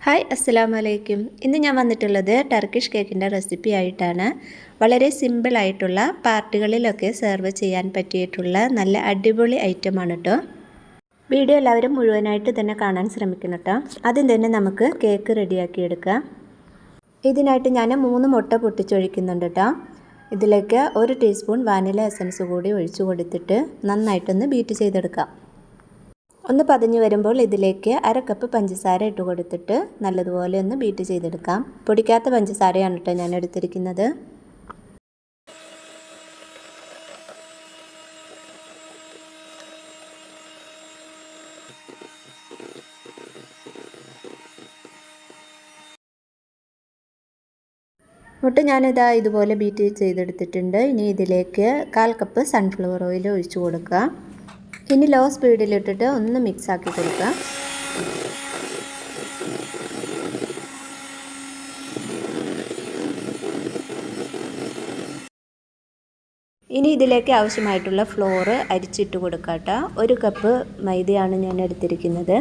Hi അസ്സലാമു അലൈക്കും. ഇന്ന് ഞാൻ വന്നിട്ടുള്ളത് ടർക്കിഷ് കേക്കിൻ്റെ റെസിപ്പി ആയിട്ടാണ്. വളരെ സിമ്പിളായിട്ടുള്ള പാർട്ടികളിലൊക്കെ സെർവ് ചെയ്യാൻ പറ്റിയിട്ടുള്ള നല്ല അടിപൊളി ഐറ്റമാണ് കേട്ടോ. വീഡിയോ എല്ലാവരും മുഴുവനായിട്ട് തന്നെ കാണാൻ ശ്രമിക്കണം കേട്ടോ. ആദ്യം തന്നെ നമുക്ക് കേക്ക് റെഡിയാക്കി എടുക്കാം. ഇതിനായിട്ട് ഞാൻ 3 മുട്ട പൊട്ടിച്ചൊഴിക്കുന്നുണ്ട് കേട്ടോ. ഇതിലേക്ക് 1 ടീസ്പൂൺ വാനില എസൻസ് കൂടി ഒഴിച്ചു കൊടുത്തിട്ട് നന്നായിട്ടൊന്ന് ബീറ്റ് ചെയ്തെടുക്കാം. ഒന്ന് പതഞ്ഞ് വരുമ്പോൾ ഇതിലേക്ക് 1/2 കപ്പ് പഞ്ചസാര ഇട്ട് കൊടുത്തിട്ട് നല്ലതുപോലെ ഒന്ന് ബീറ്റ് ചെയ്തെടുക്കാം. പൊടിക്കാത്ത പഞ്ചസാരയാണ് കേട്ടോ ഞാൻ എടുത്തിരിക്കുന്നത്. മുട്ട ഞാനിതാ ഇതുപോലെ ബീറ്റ് ചെയ്തെടുത്തിട്ടുണ്ട്. ഇനി ഇതിലേക്ക് 1/4 കപ്പ് സൺഫ്ലവർ ഓയിൽ ഒഴിച്ചു കൊടുക്കുക. ഇനി ലോ സ്പീഡിലിട്ടിട്ട് ഒന്ന് മിക്സ് ആക്കി കൊടുക്കുക. ഇനി ഇതിലേക്ക് ആവശ്യമായിട്ടുള്ള ഫ്ലോർ അരിച്ചിട്ട് കൊടുക്കുക കേട്ടോ. 1 കപ്പ് മൈദയാണ് ഞാൻ എടുത്തിരിക്കുന്നത്.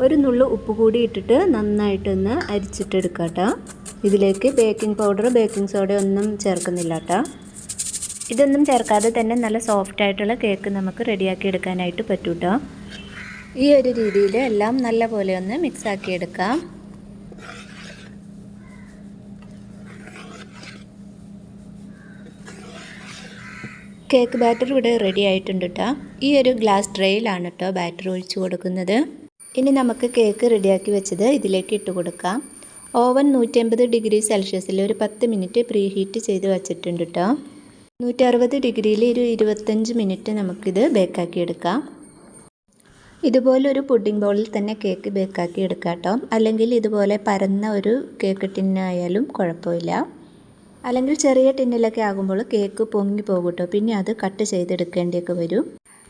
1 നുള്ളു ഉപ്പ് കൂടി ഇട്ടിട്ട് നന്നായിട്ടൊന്ന് അരിച്ചിട്ടെടുക്കുക കേട്ടോ. ഇതിലേക്ക് ബേക്കിംഗ് പൗഡർ, ബേക്കിംഗ് സോഡ ഒന്നും ചേർക്കുന്നില്ല കേട്ടോ. ഇതൊന്നും ചേർക്കാതെ തന്നെ നല്ല സോഫ്റ്റ് ആയിട്ടുള്ള കേക്ക് നമുക്ക് റെഡിയാക്കി എടുക്കാനായിട്ട് പറ്റും കേട്ടോ. ഈ ഒരു രീതിയിൽ എല്ലാം നല്ല പോലെ ഒന്ന് മിക്സ് ആക്കി എടുക്കാം. കേക്ക് ബാറ്റർ ഇവിടെ റെഡി ആയിട്ടുണ്ട് കേട്ടോ. ഈ ഒരു ഗ്ലാസ് ട്രേയിലാണ് കേട്ടോ ബാറ്റർ ഒഴിച്ചു കൊടുക്കുന്നത്. ഇനി നമുക്ക് കേക്ക് റെഡിയാക്കി വെച്ചത് ഇതിലേക്ക് ഇട്ട് കൊടുക്കാം. ഓവൻ 150 ഡിഗ്രി സെൽഷ്യസിൽ ഒരു 10 മിനിറ്റ് പ്രീ ഹീറ്റ് ചെയ്ത് വെച്ചിട്ടുണ്ട് കേട്ടോ. 160 ഡിഗ്രിയിൽ ഒരു 25 മിനിറ്റ് നമുക്കിത് ബേക്കാക്കി എടുക്കാം. ഇതുപോലെ ഒരു പുഡിംഗ് ബൗളിൽ തന്നെ കേക്ക് ബേക്കാക്കി എടുക്കാം കേട്ടോ. അല്ലെങ്കിൽ ഇതുപോലെ പരന്ന ഒരു കേക്ക് ടിന്നായാലും കുഴപ്പമില്ല. അല്ലെങ്കിൽ ചെറിയ ടിന്നിലൊക്കെ ആകുമ്പോൾ കേക്ക് പൊങ്ങി പോകും കേട്ടോ. പിന്നെ അത് കട്ട് ചെയ്തെടുക്കേണ്ടിയൊക്കെ വരും.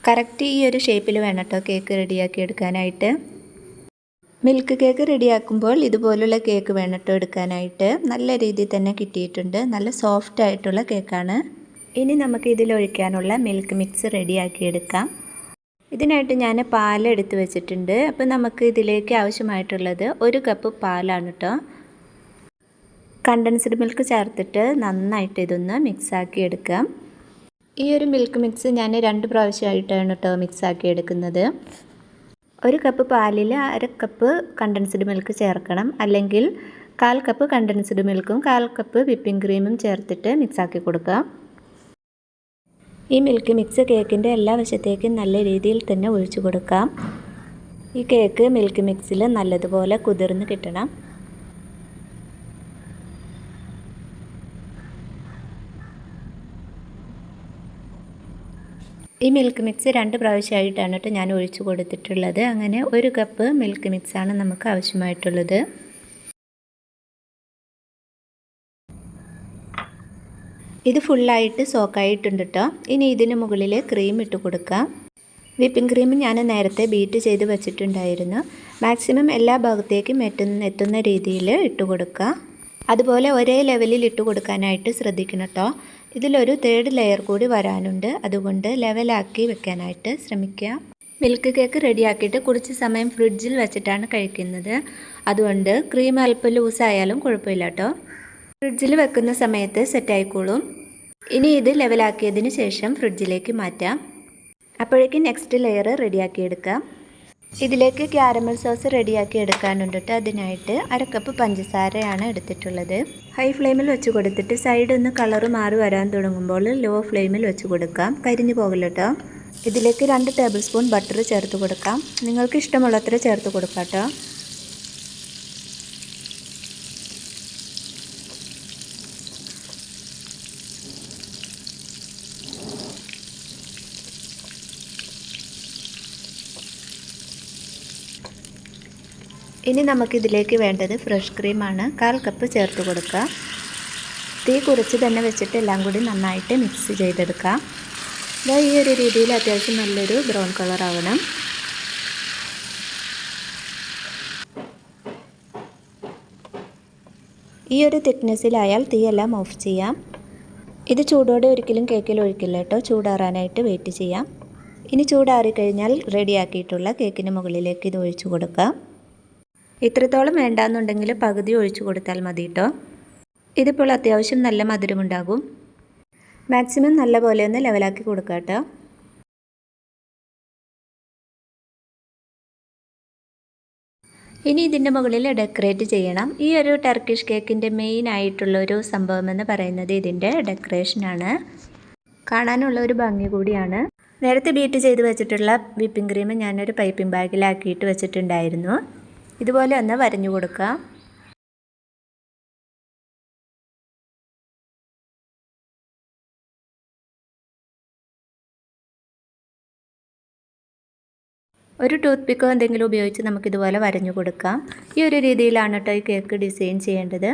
കറക്റ്റ് ഈ ഒരു ഷേപ്പിൽ വേണം കേട്ടോ കേക്ക് റെഡിയാക്കി എടുക്കാനായിട്ട്. മിൽക്ക് കേക്ക് റെഡിയാക്കുമ്പോൾ ഇതുപോലുള്ള കേക്ക് വേണം കേട്ടോ എടുക്കാനായിട്ട്. നല്ല രീതിയിൽ തന്നെ കിട്ടിയിട്ടുണ്ട്. നല്ല സോഫ്റ്റ് ആയിട്ടുള്ള കേക്കാണ്. ഇനി നമുക്ക് ഇതിലൊഴിക്കാനുള്ള മിൽക്ക് മിക്സ് റെഡിയാക്കി എടുക്കാം. ഇതിനായിട്ട് ഞാൻ പാലെടുത്ത് വെച്ചിട്ടുണ്ട്. അപ്പോൾ നമുക്ക് ഇതിലേക്ക് ആവശ്യമായിട്ടുള്ളത് 1 കപ്പ് പാലാണ് കേട്ടോ. കണ്ടൻസ്ഡ് മിൽക്ക് ചേർത്തിട്ട് നന്നായിട്ട് ഇതൊന്ന് മിക്സാക്കി എടുക്കാം. ഈ ഒരു മിൽക്ക് മിക്സ് ഞാൻ 2 പ്രാവശ്യമായിട്ടാണ് കേട്ടോ മിക്സാക്കി എടുക്കുന്നത്. 1 കപ്പ് പാലിൽ 1/2 കപ്പ് കണ്ടൻസ്ഡ് മിൽക്ക് ചേർക്കണം. അല്ലെങ്കിൽ 1/4 കപ്പ് കണ്ടൻസ്ഡ് മിൽക്കും 1/4 കപ്പ് വിപ്പിംഗ് ക്രീമും ചേർത്തിട്ട് മിക്സാക്കി കൊടുക്കാം. ഈ മിൽക്ക് മിക്സ് കേക്കിൻ്റെ എല്ലാ വശത്തേക്കും നല്ല രീതിയിൽ തന്നെ ഒഴിച്ചു കൊടുക്കാം. ഈ കേക്ക് മിൽക്ക് മിക്സിൽ നല്ലതുപോലെ കുതിർന്ന് കിട്ടണം. ഈ മിൽക്ക് മിക്സ് 2 പ്രാവശ്യമായിട്ടാണ് കേട്ടോ ഞാൻ ഒഴിച്ചു കൊടുത്തിട്ടുള്ളത്. അങ്ങനെ 1 കപ്പ് മിൽക്ക് മിക്സാണ് നമുക്ക് ആവശ്യമായിട്ടുള്ളത്. ഇത് ഫുള്ളായിട്ട് സോക്കായിട്ടുണ്ട് കേട്ടോ. ഇനി ഇതിന് മുകളിൽ ക്രീം ഇട്ട് കൊടുക്കാം. വിപ്പിംഗ് ക്രീം ഞാൻ നേരത്തെ ബീറ്റ് ചെയ്ത് വെച്ചിട്ടുണ്ടായിരുന്നു. മാക്സിമം എല്ലാ ഭാഗത്തേക്കും എത്തുന്ന രീതിയിൽ ഇട്ട് കൊടുക്കുക. അതുപോലെ ഒരേ ലെവലിൽ ഇട്ട് കൊടുക്കാനായിട്ട് ശ്രദ്ധിക്കണം കേട്ടോ. ഇതിലൊരു 3rd ലെയർ കൂടി വരാനുണ്ട്. അതുകൊണ്ട് ലെവലാക്കി വെക്കാനായിട്ട് ശ്രമിക്കുക. മിൽക്ക് കേക്ക് റെഡിയാക്കിയിട്ട് കുറച്ച് സമയം ഫ്രിഡ്ജിൽ വെച്ചിട്ടാണ് കഴിക്കുന്നത്. അതുകൊണ്ട് ക്രീം അല്പം ലൂസായാലും കുഴപ്പമില്ല കേട്ടോ. ഫ്രിഡ്ജിൽ വെക്കുന്ന സമയത്ത് സെറ്റായിക്കോളും. ഇനി ഇത് ലെവലാക്കിയതിന് ശേഷം ഫ്രിഡ്ജിലേക്ക് മാറ്റാം. അപ്പോഴേക്കും നെക്സ്റ്റ് ലെയർ റെഡിയാക്കി എടുക്കാം. ഇതിലേക്ക് ക്യാരമൽ സോസ് റെഡിയാക്കി എടുക്കാനുണ്ട് കേട്ടോ. അതിനായിട്ട് 1/2 കപ്പ് പഞ്ചസാരയാണ് എടുത്തിട്ടുള്ളത്. ഹൈ ഫ്ലെയിമിൽ വെച്ച് കൊടുത്തിട്ട് സൈഡ് ഒന്ന് കളറ് മാറി വരാൻ തുടങ്ങുമ്പോൾ ലോ ഫ്ലെയിമിൽ വെച്ച് കൊടുക്കാം. കരിഞ്ഞു പോകില്ല കേട്ടോ. ഇതിലേക്ക് 2 ടേബിൾ സ്പൂൺ ബട്ടർ ചേർത്ത് കൊടുക്കാം. നിങ്ങൾക്ക് ഇഷ്ടമുള്ളത്ര ചേർത്ത് കൊടുക്കാം കേട്ടോ. ഇനി നമുക്കിതിലേക്ക് വേണ്ടത് ഫ്രഷ് ക്രീമാണ്. 1/4 കപ്പ് ചേർത്ത് കൊടുക്കുക. തീ കുറച്ച് തന്നെ വെച്ചിട്ട് എല്ലാം കൂടി നന്നായിട്ട് മിക്സ് ചെയ്തെടുക്കാം. ഈ ഒരു രീതിയിൽ അത്യാവശ്യം നല്ലൊരു ബ്രൗൺ കളർ ആവണം. ഈ ഒരു തിക്നെസ്സിലായാൽ തീയെല്ലാം ഓഫ് ചെയ്യാം. ഇത് ചൂടോടെ ഒരിക്കലും കേക്കിൽ ഒഴിക്കില്ല കേട്ടോ. ചൂടാറാനായിട്ട് വെയിറ്റ് ചെയ്യാം. ഇനി ചൂടാറിക്കഴിഞ്ഞാൽ റെഡിയാക്കിയിട്ടുള്ള കേക്കിന് മുകളിലേക്ക് ഇത് ഒഴിച്ചു കൊടുക്കാം. ഇത്രത്തോളം വേണ്ടാന്നുണ്ടെങ്കിൽ പകുതി ഒഴിച്ചു കൊടുത്താൽ മതി കേട്ടോ. ഇതിപ്പോൾ അത്യാവശ്യം നല്ല മധുരമുണ്ടാകും. മാക്സിമം നല്ല പോലെ ഒന്ന് ലെവലാക്കി കൊടുക്കുക കേട്ടോ. ഇനി ഇതിൻ്റെ മുകളിൽ ഡെക്കറേറ്റ് ചെയ്യണം. ഈ ഒരു ടർക്കിഷ് കേക്കിൻ്റെ മെയിൻ ആയിട്ടുള്ളൊരു സംഭവം എന്ന് പറയുന്നത് ഇതിൻ്റെ ഡെക്കറേഷനാണ്. കാണാനുള്ള ഒരു ഭംഗി കൂടിയാണ്. നേരത്തെ ബീറ്റ് ചെയ്ത് വെച്ചിട്ടുള്ള വിപ്പിംഗ് ക്രീം ഞാനൊരു പൈപ്പിംഗ് ബാഗിലാക്കിയിട്ട് വെച്ചിട്ടുണ്ടായിരുന്നു. ഇതുപോലെ ഒന്ന് വരഞ്ഞു കൊടുക്കാം. ഒരു ടൂത്ത് പിക്കോ എന്തെങ്കിലും ഉപയോഗിച്ച് നമുക്കിതുപോലെ വരഞ്ഞു കൊടുക്കാം. ഈ ഒരു രീതിയിലാണ് കേട്ടോ ഈ കേക്ക് ഡിസൈൻ ചെയ്യേണ്ടത്.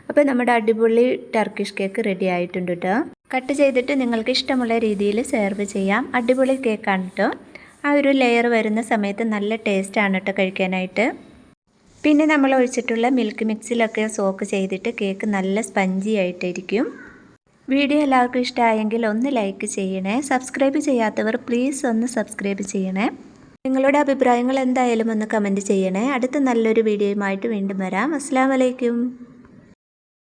അപ്പോൾ നമ്മുടെ അടിപൊളി ടർക്കിഷ് കേക്ക് റെഡി ആയിട്ടുണ്ട് കേട്ടോ. കട്ട് ചെയ്തിട്ട് നിങ്ങൾക്ക് ഇഷ്ടമുള്ള രീതിയിൽ സെർവ് ചെയ്യാം. അടിപൊളി കേക്കാണ് കേട്ടോ. ആ ഒരു ലെയർ വരുന്ന സമയത്ത് നല്ല ടേസ്റ്റാണ് കേട്ടോ കഴിക്കാനായിട്ട്. പിന്നെ നമ്മൾ ഒഴിച്ചിട്ടുള്ള മിൽക്ക് മിക്സിലൊക്കെ സോക്ക് ചെയ്തിട്ട് കേക്ക് നല്ല സ്പഞ്ചി ആയിട്ടിരിക്കും. വീഡിയോ എല്ലാവർക്കും ഇഷ്ടമായെങ്കിൽ ഒന്ന് ലൈക്ക് ചെയ്യണേ. സബ്സ്ക്രൈബ് ചെയ്യാത്തവർ പ്ലീസ് ഒന്ന് സബ്സ്ക്രൈബ് ചെയ്യണേ. നിങ്ങളുടെ അഭിപ്രായങ്ങൾ എന്തായാലും ഒന്ന് കമൻറ്റ് ചെയ്യണേ. അടുത്ത നല്ലൊരു വീഡിയോയുമായിട്ട് വീണ്ടും വരാം. അസ്സലാമു അലൈക്കും.